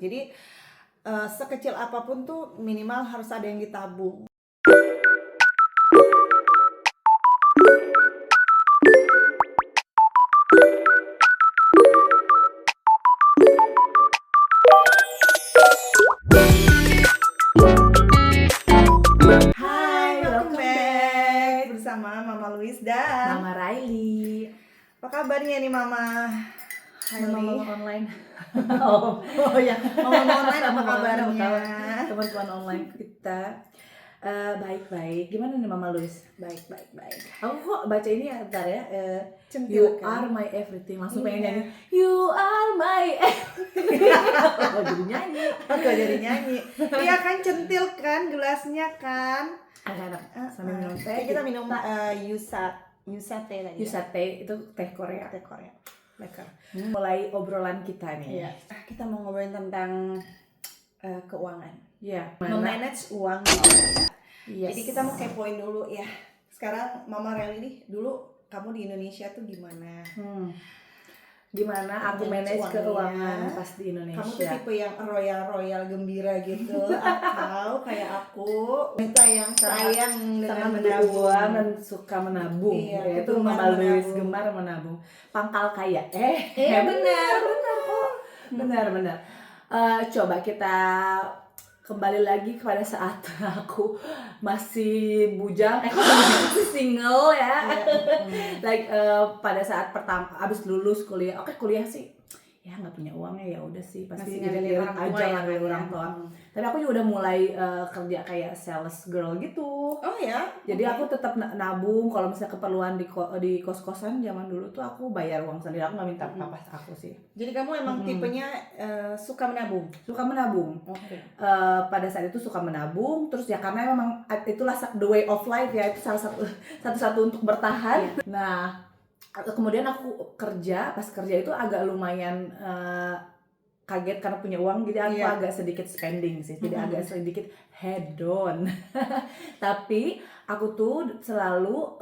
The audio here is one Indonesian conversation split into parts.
Jadi sekecil apapun tuh minimal harus ada yang ditabung. Hai, welcome back bersama Mama Louise dan Mama Riley. apa kabarnya nih Mama? Mama online. Oh ya, Mama online apa kabarnya? Teman-teman online kita baik-baik. Gimana nih Mama Louise? Baik. Aku kok baca ini ya, bentar ya. Centil You kan? are my everything. Langsung pengen Iya. nyanyi. You are my everything. Oh, jadi nyanyi. Aku jadi nyanyi. Iya kan, centil kan gelasnya kan? Anak-anak sambil minum teh. Kita minum Yusate tadi. Yusate itu teh Korea. Teh Korea. Lekker. Mulai obrolan kita nih. Iya. Kita mau ngobrolin tentang keuangan. Iya. Memanage uang gitu. Yes. Jadi kita mau kepoin dulu ya. Sekarang Mama Reli nih, dulu kamu di Indonesia tuh gimana? Gimana aku manage Uangnya. keuangan pas di Indonesia? Kamu tuh tipe yang royal gembira gitu atau kayak aku wanita yang sayang dengan sangat menabung beruang dan suka menabung. Iya, Yaitu gemar Mama Louise menabung. gemar menabung. Pangkal kaya. benar kok. Benar. Coba kita kembali lagi kepada saat aku masih bujang, masih single ya. Pada saat pertama abis lulus kuliah, kuliah sih ya nggak punya uangnya, ya udah sih pasti Masih ngeliat orang tua aja ya, ngeliat orang tua. Tapi aku juga udah mulai kerja kayak sales girl gitu. Oh ya, Jadi aku tetap nabung kalau misalnya keperluan di kos-kosan zaman dulu tuh aku bayar uang sendiri, aku nggak minta papa aku sih. jadi kamu emang tipenya suka menabung. Suka menabung. Oke. Pada saat itu suka menabung, terus ya karena memang itulah the way of life ya, itu salah satu untuk bertahan. Nah, kemudian aku kerja, pas kerja itu agak lumayan kaget karena punya uang, jadi aku agak sedikit spending sih, jadi agak sedikit hedon. Tapi aku tuh selalu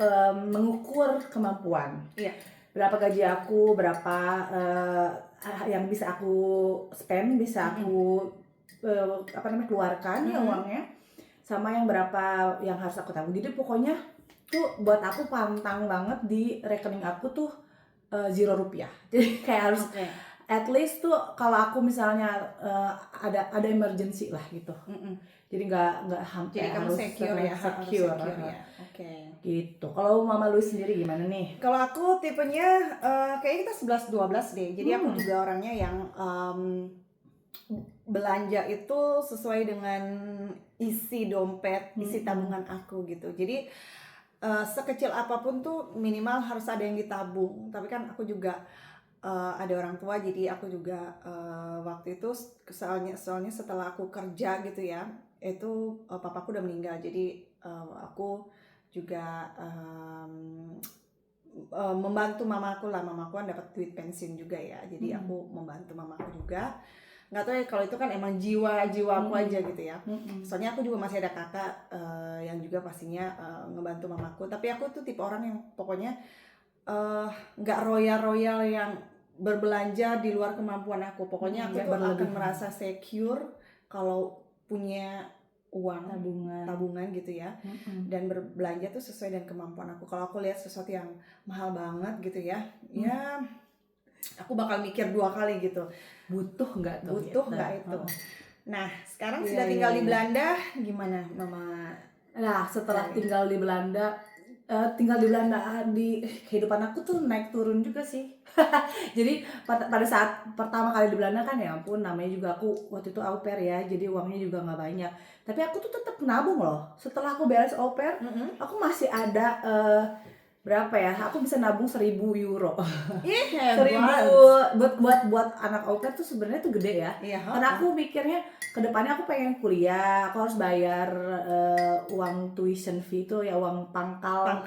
mengukur kemampuan. Iya. Berapa gaji aku, berapa yang bisa aku spend, bisa aku keluarkan ya uangnya, sama yang berapa yang harus aku tabung. Jadi pokoknya tuh buat aku pantang banget di rekening aku tuh 0 rupiah. Jadi kayak harus at least tuh kalau aku misalnya ada emergency lah gitu. Jadi nggak hampir. Jadi kamu harus secure ya. Oke. Gitu. Kalau Mama Louise sendiri gimana nih? Kalau aku tipenya kayaknya kita 11-12 deh. Jadi aku juga orangnya yang belanja itu sesuai dengan isi dompet, isi tabungan aku gitu. Jadi sekecil apapun tuh minimal harus ada yang ditabung. Tapi kan aku juga ada orang tua, jadi aku juga waktu itu soalnya setelah aku kerja gitu ya, itu papaku udah meninggal. Jadi aku juga membantu mamaku lah. Mamaku kan dapat duit pensiun juga ya, jadi aku membantu mamaku juga. Nggak tahu ya, kalau itu kan emang jiwa aku aja gitu ya. Soalnya aku juga masih ada kakak yang juga pastinya ngebantu mamaku. Tapi aku tuh tipe orang yang pokoknya nggak royal yang berbelanja di luar kemampuan aku. Pokoknya aku tuh akan merasa secure kalau punya uang tabungan gitu ya, dan berbelanja tuh sesuai dengan kemampuan aku. Kalau aku lihat sesuatu yang mahal banget gitu ya, ya aku bakal mikir 2 kali gitu, butuh nggak itu. Nah, sekarang sudah tinggal di Belanda, gimana Mama? Nah, setelah tinggal di Belanda, di kehidupan aku tuh naik turun juga sih. Jadi pada saat pertama kali di Belanda kan, ya ampun, namanya juga aku waktu itu au pair ya, jadi uangnya juga nggak banyak. Tapi aku tuh tetap nabung loh. Setelah aku beres au pair, aku masih ada berapa ya? Aku bisa nabung 1.000 euro. 1.000 buat anak au pair tuh sebenarnya tuh gede ya. Karena aku mikirnya kedepannya aku pengen kuliah, aku harus bayar uang tuition fee itu ya, uang pangkal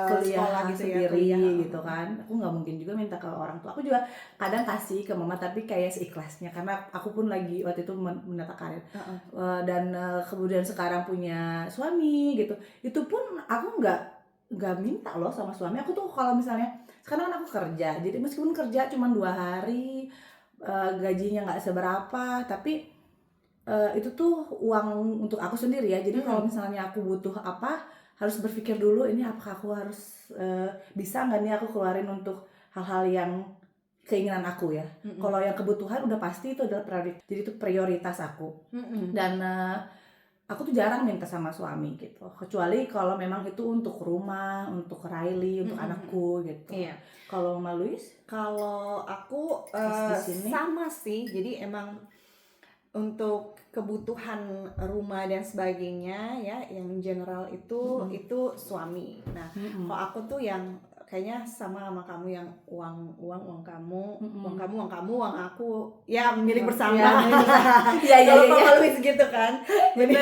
kuliah gitu sendiri ya, gitu kan. Aku nggak mungkin juga minta ke orang tua. Aku juga kadang kasih ke mama, tapi kayak seikhlasnya, karena aku pun lagi waktu itu menata karir. Dan kemudian sekarang punya suami gitu, itu pun aku nggak minta loh sama suami. Aku tuh kalau misalnya sekarang kan aku kerja, jadi meskipun kerja cuma 2 hari gajinya nggak seberapa, tapi itu tuh uang untuk aku sendiri ya. Jadi kalau misalnya aku butuh apa, harus berpikir dulu ini apakah aku harus bisa nggak nih aku keluarin untuk hal-hal yang keinginan aku ya. Kalau yang kebutuhan udah pasti itu adalah prioritas. Jadi itu prioritas aku. Dan aku tuh jarang minta sama suami gitu. Kecuali kalau memang itu untuk rumah, untuk Riley, untuk anakku gitu. Iya. Kalau Mbak Louis? Kalau aku Di sini? sama sih, jadi emang untuk kebutuhan rumah dan sebagainya ya, yang general itu suami. Nah, kalau aku tuh yang kayaknya sama kamu, yang uang kamu, uang aku, ya milik bersama. Kalau Mama Louis gitu kan. Jadi,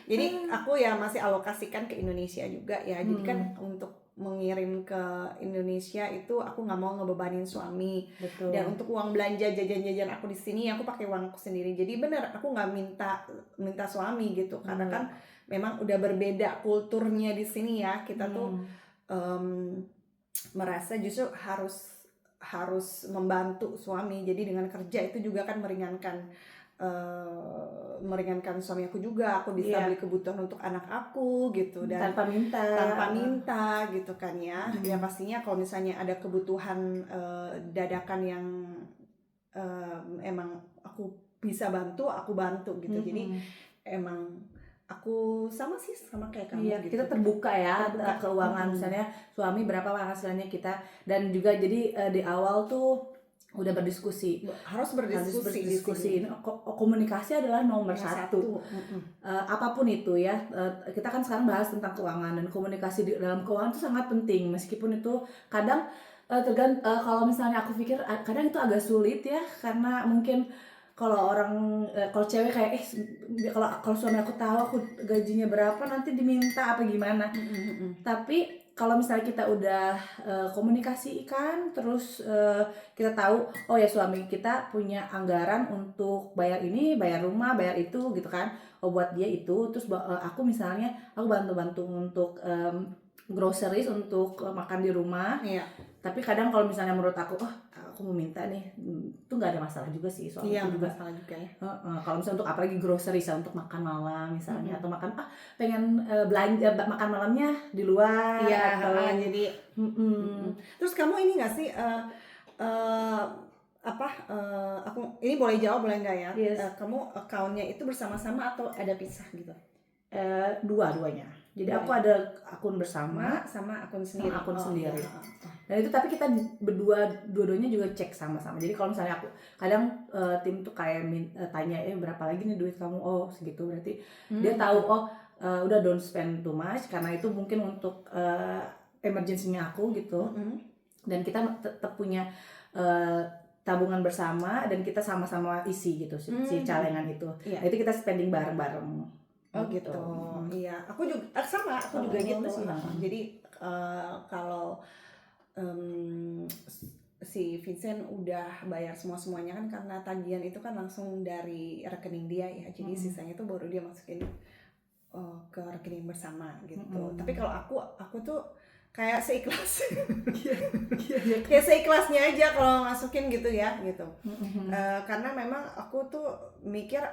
jadi aku ya masih alokasikan ke Indonesia juga ya. Jadi kan untuk mengirim ke Indonesia itu aku nggak mau ngebebanin suami. Betul. Dan untuk uang belanja jajan-jajan aku di sini aku pakai uangku sendiri. Jadi bener aku nggak minta suami gitu, karena kan memang udah berbeda kulturnya di sini ya. Kita tuh merasa justru harus membantu suami. Jadi dengan kerja itu juga kan meringankan suami aku juga. Aku bisa beli kebutuhan untuk anak aku gitu, dan tanpa minta gitu kan ya. Ya pastinya kalau misalnya ada kebutuhan dadakan yang emang aku bisa bantu, aku bantu gitu. Jadi emang aku sama kayak kamu gitu. Kita terbuka ya keuangan. Misalnya suami berapa penghasilannya kita, dan juga jadi di awal tuh udah harus berdiskusi. Ini komunikasi adalah nomor satu. Apapun itu ya, kita kan sekarang bahas tentang keuangan, dan komunikasi dalam keuangan itu sangat penting. Meskipun itu kadang kalau misalnya aku pikir kadang itu agak sulit ya, karena mungkin kalau cewek kayak kalau suami aku tahu aku gajinya berapa nanti diminta apa gimana. Tapi kalau misalnya kita udah komunikasikan, terus kita tahu oh ya suami kita punya anggaran untuk bayar ini, bayar rumah, bayar itu gitu kan, buat dia itu. Terus aku misalnya aku bantu-bantu untuk groceries untuk makan di rumah. Tapi kadang kalau misalnya menurut aku aku mau minta nih, itu nggak ada masalah juga sih, soalnya juga masalah juga ya. Kalau misalnya untuk apalagi groceries untuk makan malam misalnya, atau makan pengen belanja makan malamnya di luar, jadi terus kamu ini nggak sih aku ini boleh jawab boleh nggak ya? Yes. Kamu account-nya itu bersama-sama atau ada pisah gitu? Dua-duanya. Jadi aku ada akun bersama sama akun sendiri. Dan itu tapi kita dua-duanya juga cek sama-sama. Jadi kalau misalnya aku kadang tim tuh kayak tanya berapa lagi nih duit kamu, segitu, berarti dia tahu udah don't spend too much, karena itu mungkin untuk emergency-nya aku gitu. Dan kita tetap punya tabungan bersama, dan kita sama-sama isi gitu si calengan itu. Nah, itu kita spending bareng-bareng. Gitu. Iya, aku juga juga gitu. Jadi kalau si Vincent udah bayar semuanya kan, karena tagihan itu kan langsung dari rekening dia ya. Jadi sisanya itu baru dia masukin ke rekening bersama gitu. Tapi kalau aku tuh kayak seikhlas. Kayak seikhlasnya aja kalau masukin gitu ya gitu. Karena memang aku tuh mikir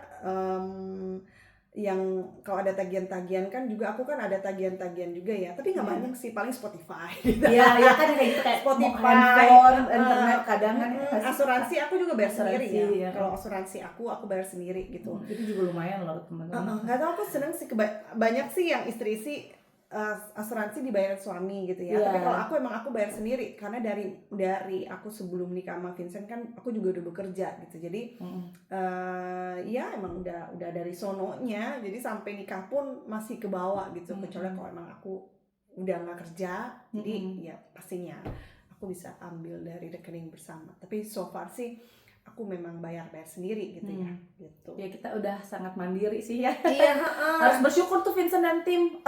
yang kalau ada tagihan-tagihan kan juga, aku kan ada tagihan-tagihan juga ya, tapi nggak banyak sih, paling Spotify gitu. Iya kan kayak gitu, kayak Spotify, handphone, internet kadang kan. Asuransi aku juga bayar sendiri ya. Kalau asuransi aku bayar sendiri gitu. Itu juga lumayan loh teman-teman. Nggak tahu, aku seneng sih, banyak sih yang istri asuransi dibayar suami gitu ya. Tapi kalau aku bayar sendiri, karena dari aku sebelum nikah sama Vincent kan aku juga udah bekerja gitu. Jadi ya emang udah dari sononya, jadi sampai nikah pun masih ke bawah gitu. Kecuali kalau emang aku udah nggak kerja, jadi ya pastinya aku bisa ambil dari rekening bersama. Tapi so far sih aku memang bayar sendiri gitu ya. Gitu. Ya kita udah sangat mandiri sih ya. Iya, harus bersyukur tuh Vincent dan tim.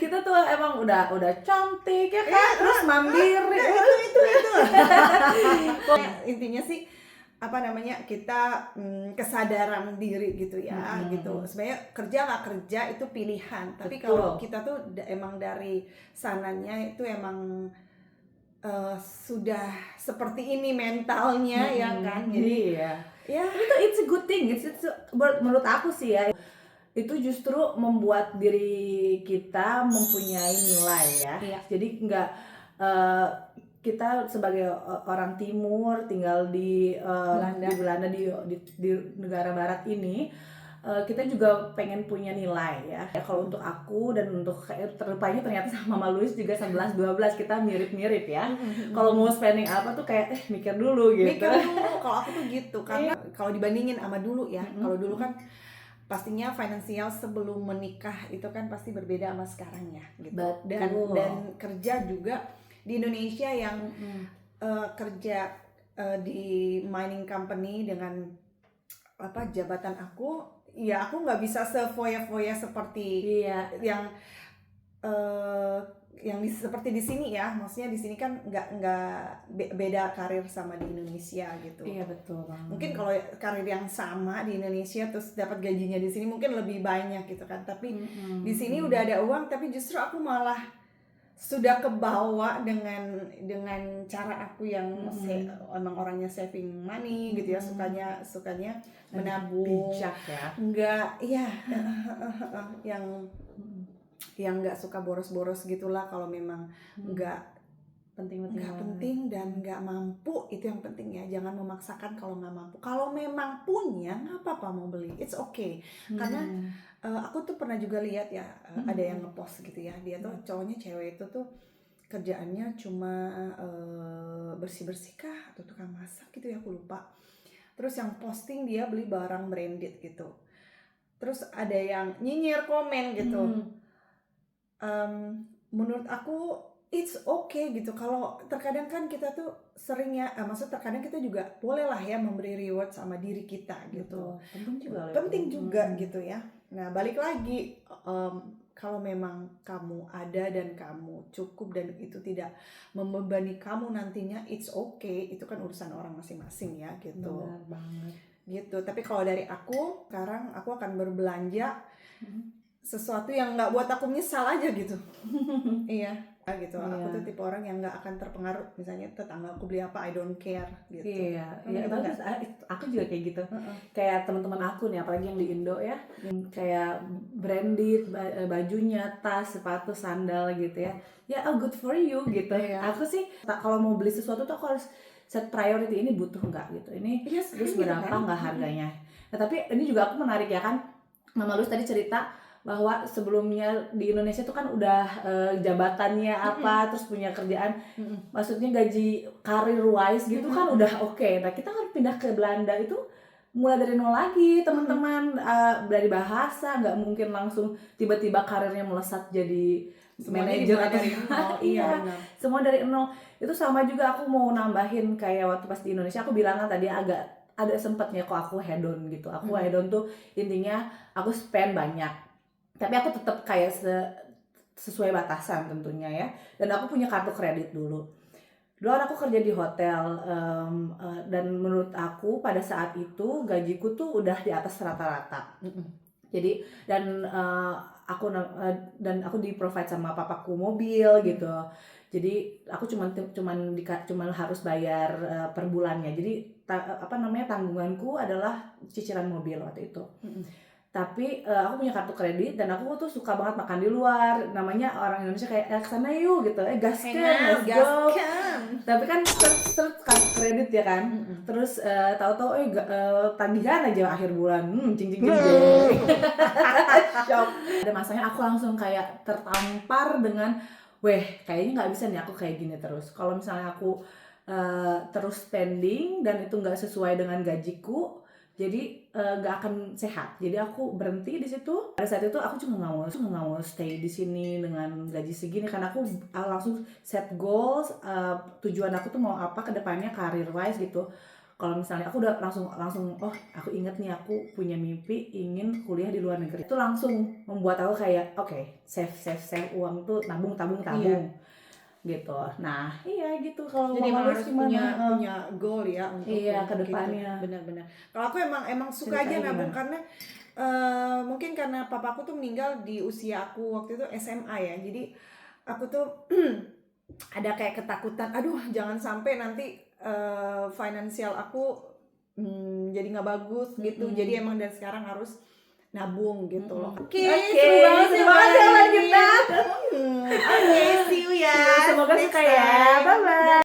Kita tuh emang udah cantik ya kan, terus mandiri. Itu. Intinya sih kita kesadaran diri gitu ya. Gitu. Sebenarnya kerja nggak kerja itu pilihan. Tapi kalau kita tuh emang dari sananya itu emang sudah seperti ini mentalnya ya kan, jadi iya. ya Itu it's a good thing. Menurut aku sih ya, itu justru membuat diri kita mempunyai nilai ya. Iya. Jadi nggak eh, kita sebagai orang timur tinggal di Belanda di negara barat ini, kita juga pengen punya nilai ya. Kalau untuk aku dan untuk terlupanya ternyata sama Mama Louis juga 11-12 kita mirip-mirip ya. Kalau mau spending apa tuh kayak mikir dulu gitu. mikir dulu. Kalau aku tuh gitu, karena kalau dibandingin sama dulu ya, kalau dulu kan pastinya finansial sebelum menikah itu kan pasti berbeda sama sekarang ya gitu. Dan kerja juga di Indonesia yang kerja di mining company dengan jabatan aku, ya aku nggak bisa sefoya-foya seperti yang seperti di sini ya. Maksudnya di sini kan nggak beda karir sama di Indonesia gitu. Iya betul banget. Mungkin kalau karir yang sama di Indonesia terus dapat gajinya di sini mungkin lebih banyak gitu kan. Tapi di sini udah ada uang, tapi justru aku malah sudah kebawa dengan cara aku yang emang orangnya saving money gitu ya, sukanya menabung, bijak ya. enggak ya yang nggak suka boros-boros gitulah. Kalau memang nggak penting dan nggak mampu, itu yang penting ya, jangan memaksakan kalau nggak mampu. Kalau memang punya nggak apa-apa mau beli, it's okay. Karena aku tuh pernah juga lihat ya, ada yang ngepost gitu ya, dia tuh cowoknya cewek itu tuh kerjaannya cuma bersih-bersih kah atau tukang masak gitu ya, aku lupa. Terus yang posting dia beli barang branded gitu, terus ada yang nyinyir komen gitu. Menurut aku it's okay gitu. Kalau terkadang kan kita tuh sering ya, maksud terkadang kita juga boleh lah ya memberi reward sama diri kita gitu. Penting juga gitu ya. Nah balik lagi, kalau memang kamu ada dan kamu cukup dan itu tidak membebani kamu nantinya, it's okay. Itu kan urusan orang masing-masing ya gitu. Benar banget. Gitu. Tapi kalau dari aku, sekarang aku akan berbelanja sesuatu yang nggak buat aku menyesal aja gitu. Iya gitu. Aku tuh tipe orang yang nggak akan terpengaruh, misalnya tetangga aku beli apa I don't care gitu. Iya bagus. Aku juga kayak gitu. Kayak teman-teman aku nih, apalagi yang di Indo ya, kayak branded bajunya, tas, sepatu, sandal gitu ya. Ya good for you gitu. Aku sih kalau mau beli sesuatu tuh aku harus set priority, ini butuh nggak gitu, ini terus berapa nggak harganya. Nah tapi ini juga aku menarik ya kan, Mama Luz tadi cerita bahwa sebelumnya di Indonesia tuh kan udah jabatannya apa, terus punya kerjaan, maksudnya gaji karir wise gitu kan udah oke. Nah kita harus pindah ke Belanda itu mulai dari nol lagi teman-teman, dari bahasa nggak mungkin langsung tiba-tiba karirnya melesat jadi manajer atau dari nol. Iya, semua dari nol. Itu sama juga aku mau nambahin, kayak waktu pas di Indonesia aku bilang kan tadi agak ada sempatnya kok aku hedon gitu. Aku hedon tuh intinya aku spend banyak, tapi aku tetap kayak sesuai batasan tentunya ya. Dan aku punya kartu kredit dulu. Dulu aku kerja di hotel, dan menurut aku pada saat itu gajiku tuh udah di atas rata-rata. Jadi dan aku di provide sama papaku mobil gitu. Jadi aku cuman harus bayar per bulannya. Jadi tanggunganku adalah cicilan mobil waktu itu. Tapi aku punya kartu kredit dan aku tuh suka banget makan di luar. Namanya orang Indonesia kayak kesana yuk gitu, gaskan, let's go. Tapi kan kartu kredit ya kan. Terus tahu-tahu tagihan aja akhir bulan, cing. Shock. Ada masanya aku langsung kayak tertampar dengan, kayaknya nggak bisa nih aku kayak gini terus. Kalau misalnya aku terus spending dan itu nggak sesuai dengan gajiku, jadi nggak akan sehat. Jadi aku berhenti di situ. Pada saat itu aku cuma nggak mau stay di sini dengan gaji segini, karena aku langsung set goals, tujuan aku tuh mau apa ke depannya career wise gitu. Kalau misalnya aku udah langsung aku inget nih aku punya mimpi ingin kuliah di luar negeri. Itu langsung membuat aku kayak save uang tuh, tabung gitu. Nah gitu. Kalau jadi Mama harus gimana? punya goal ya untuk ke depannya gitu. Benar-benar. Kalau aku emang suka aja nabung karena mungkin karena papaku tuh meninggal di usia aku waktu itu SMA ya. Jadi aku tuh ada kayak ketakutan, aduh jangan sampai nanti finansial aku jadi nggak bagus gitu. Jadi emang dari sekarang harus nabung gitu loh. Oke, seru banget seru ya banget Mbak ya hari kita. ini. Oke, see you ya. Semoga next suka ya. time. Bye bye.